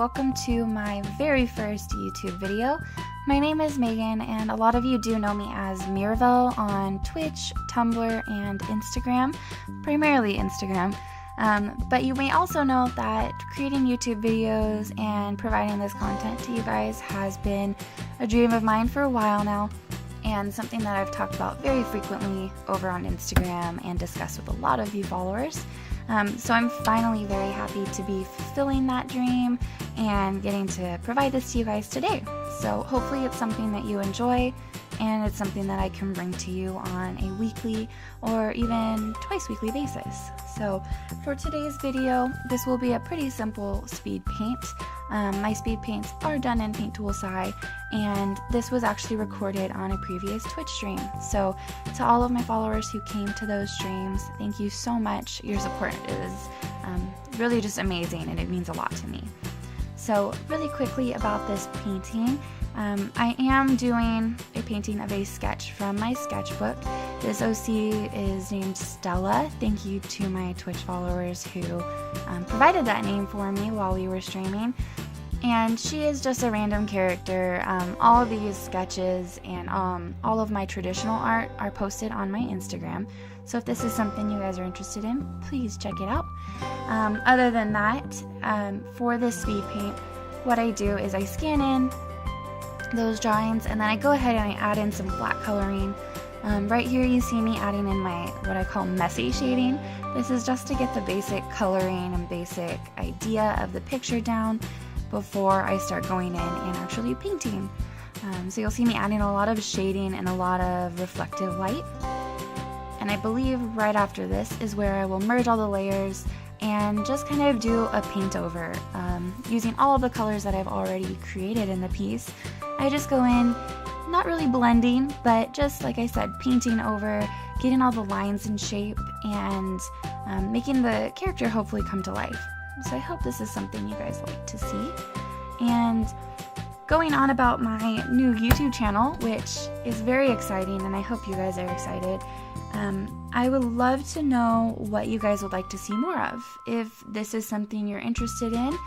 welcome to my very first YouTube video. My name is Megan, and a lot of you do know me as Mirville on Twitch, Tumblr, and Instagram, primarily Instagram. But you may also know that creating YouTube videos and providing this content to you guys has been a dream of mine for a while now, and something that I've talked about very frequently over on Instagram and discussed with a lot of you followers. So I'm finally very happy to be fulfilling that dream and getting to provide this to you guys today. So hopefully it's something that you enjoy, and it's something that I can bring to you on a weekly or even twice weekly basis. So for today's video, this will be a pretty simple speed paint. My speed paints are done in Paint Tool SAI, and this was actually recorded on a previous Twitch stream. So to all of my followers who came to those streams, thank you so much. Your support is really just amazing, and it means a lot to me. So really quickly about this painting, I am doing a painting of a sketch from my sketchbook. This OC is named Stella. Thank you to my Twitch followers who provided that name for me while we were streaming. And she is just a random character. All of these sketches and all of my traditional art are posted on my Instagram. So if this is something you guys are interested in, please check it out. Other than that, for this speed paint, what I do is I scan in those drawings, and then I go ahead and I add in some flat coloring. Right here you see me adding in my what I call messy shading. This is just to get the basic coloring and basic idea of the picture down before I start going in and actually painting. So you'll see me adding a lot of shading and a lot of reflective light. And I believe right after this is where I will merge all the layers and just kind of do a paint over. Using all of the colors that I've already created in the piece, I just go in, not really blending, but just like I said, painting over, getting all the lines in shape, and making the character hopefully come to life. So I hope this is something you guys like to see. And going on about my new YouTube channel, which is very exciting, and I hope you guys are excited. I would love to know what you guys would like to see more of. If this is something you're interested in,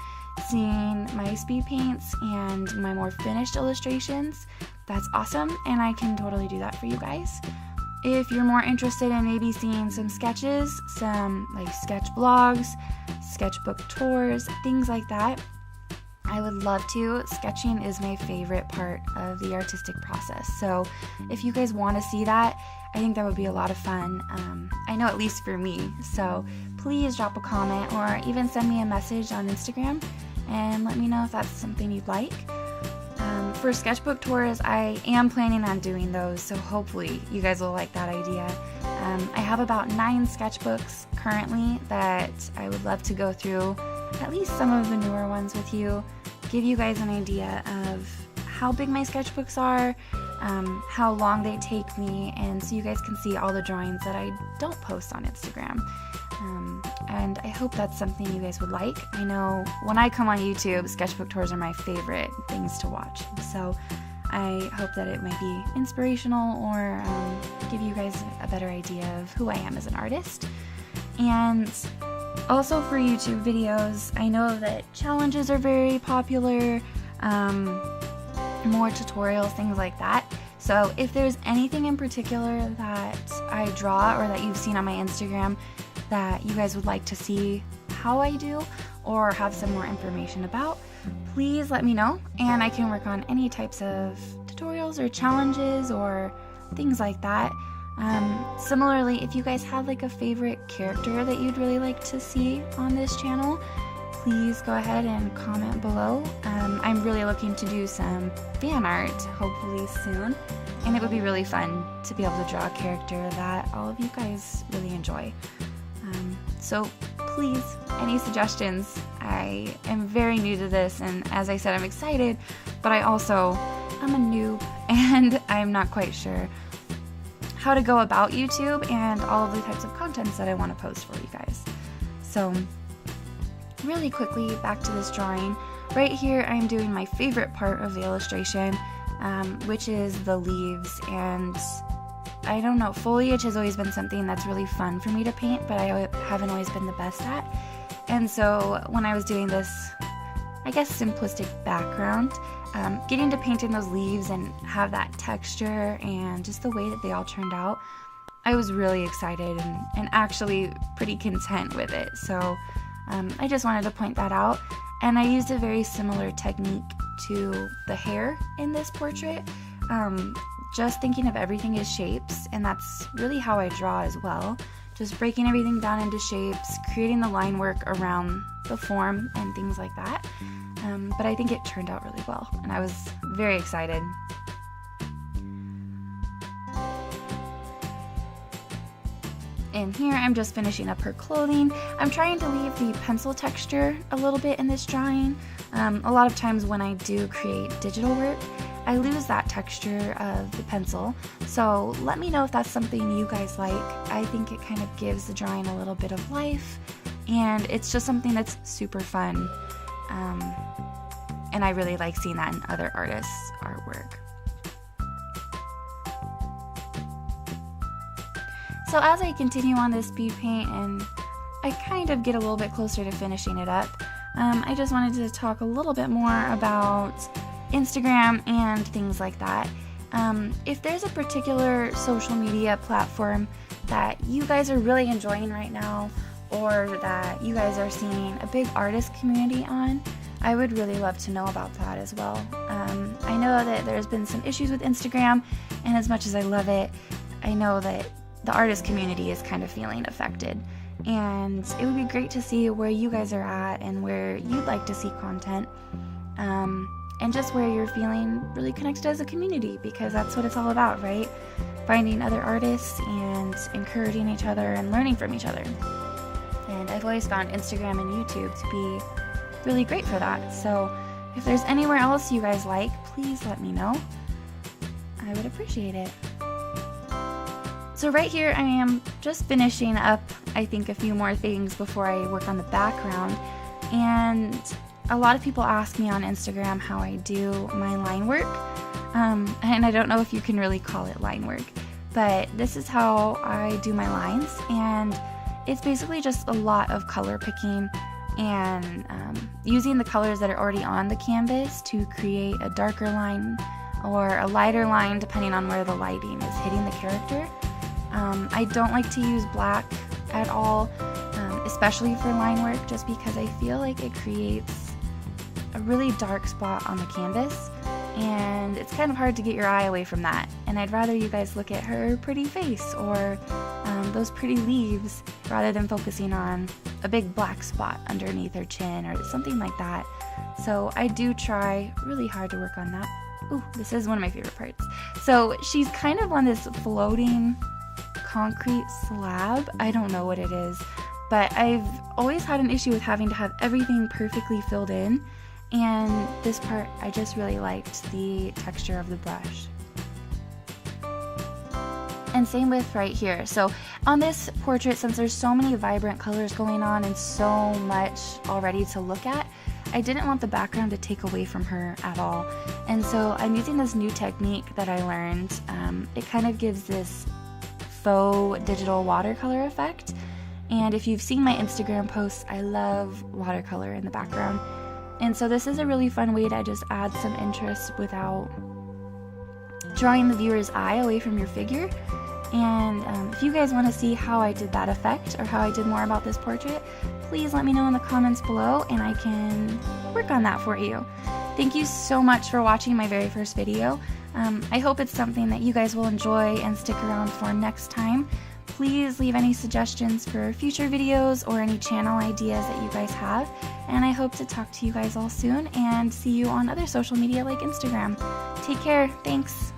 seeing my speed paints and my more finished illustrations, that's awesome, and I can totally do that for you guys. If you're more interested in maybe seeing some sketches, some like sketch blogs, sketchbook tours, things like that, I would love to. Sketching is my favorite part of the artistic process. So if you guys want to see that, I think that would be a lot of fun. I know, at least for me. So please drop a comment or even send me a message on Instagram and let me know if that's something you'd like. For sketchbook tours, I am planning on doing those, so hopefully you guys will like that idea. I have about 9 sketchbooks currently that I would love to go through, at least some of the newer ones with you, give you guys an idea of how big my sketchbooks are, how long they take me, and so you guys can see all the drawings that I don't post on Instagram. And I hope that's something you guys would like. I know when I come on YouTube, sketchbook tours are my favorite things to watch. So I hope that it might be inspirational or give you guys a better idea of who I am as an artist. And also for YouTube videos, I know that challenges are very popular, more tutorials, things like that. So if there's anything in particular that I draw or that you've seen on my Instagram that you guys would like to see how I do or have some more information about, please let me know, and I can work on any types of tutorials or challenges or things like that. Similarly, if you guys have like a favorite character that you'd really like to see on this channel, please go ahead and comment below. I'm really looking to do some fan art hopefully soon, and it would be really fun to be able to draw a character that all of you guys really enjoy. So please, any suggestions? I am very new to this, and as I said, I'm excited, but I'm a noob, and I'm not quite sure how to go about YouTube and all of the types of contents that I want to post for you guys. So really quickly, back to this drawing. Right here, I'm doing my favorite part of the illustration, which is the leaves. And I don't know, foliage has always been something that's really fun for me to paint, but I haven't always been the best at. And so when I was doing this I guess, simplistic background. Getting to paint in those leaves and have that texture and just the way that they all turned out, I was really excited and actually pretty content with it. So I just wanted to point that out. And I used a very similar technique to the hair in this portrait. Just thinking of everything as shapes, and that's really how I draw as well. Just breaking everything down into shapes, creating the line work around the form and things like that. But I think it turned out really well, and I was very excited. And here I'm just finishing up her clothing. I'm trying to leave the pencil texture a little bit in this drawing. A lot of times when I do create digital work, I lose that texture of the pencil. So let me know if that's something you guys like. I think it kind of gives the drawing a little bit of life, and it's just something that's super fun. And I really like seeing that in other artists' artwork. So as I continue on this speed paint and I kind of get a little bit closer to finishing it up, I just wanted to talk a little bit more about Instagram and things like that. If there's a particular social media platform that you guys are really enjoying right now, or that you guys are seeing a big artist community on, I would really love to know about that as well. I know that there's been some issues with Instagram, and as much as I love it, I know that the artist community is kind of feeling affected. And it would be great to see where you guys are at and where you'd like to see content. And just where you're feeling really connected as a community, because that's what it's all about, right? Finding other artists and encouraging each other and learning from each other. And I've always found Instagram and YouTube to be really great for that. So if there's anywhere else you guys like, please let me know. I would appreciate it. So right here I am just finishing up, I think, a few more things before I work on the background. And a lot of people ask me on Instagram how I do my line work. And I don't know if you can really call it line work, but this is how I do my lines. And it's basically just a lot of color picking and using the colors that are already on the canvas to create a darker line or a lighter line depending on where the lighting is hitting the character. I don't like to use black at all, especially for line work, just because I feel like it creates a really dark spot on the canvas, and it's kind of hard to get your eye away from that. And I'd rather you guys look at her pretty face or those pretty leaves rather than focusing on a big black spot underneath her chin or something like that. So I do try really hard to work on that. Ooh, this is one of my favorite parts. So she's kind of on this floating concrete slab. I don't know what it is, but I've always had an issue with having to have everything perfectly filled in, and this part I just really liked the texture of the brush. And same with right here. So on this portrait, since there's so many vibrant colors going on and so much already to look at, I didn't want the background to take away from her at all. And so I'm using this new technique that I learned. It kind of gives this faux digital watercolor effect. And if you've seen my Instagram posts, I love watercolor in the background. And so this is a really fun way to just add some interest without drawing the viewer's eye away from your figure. And if you guys want to see how I did that effect or how I did more about this portrait, please let me know in the comments below and I can work on that for you. Thank you so much for watching my very first video. I hope it's something that you guys will enjoy and stick around for next time. Please leave any suggestions for future videos or any channel ideas that you guys have. And I hope to talk to you guys all soon and see you on other social media like Instagram. Take care. Thanks.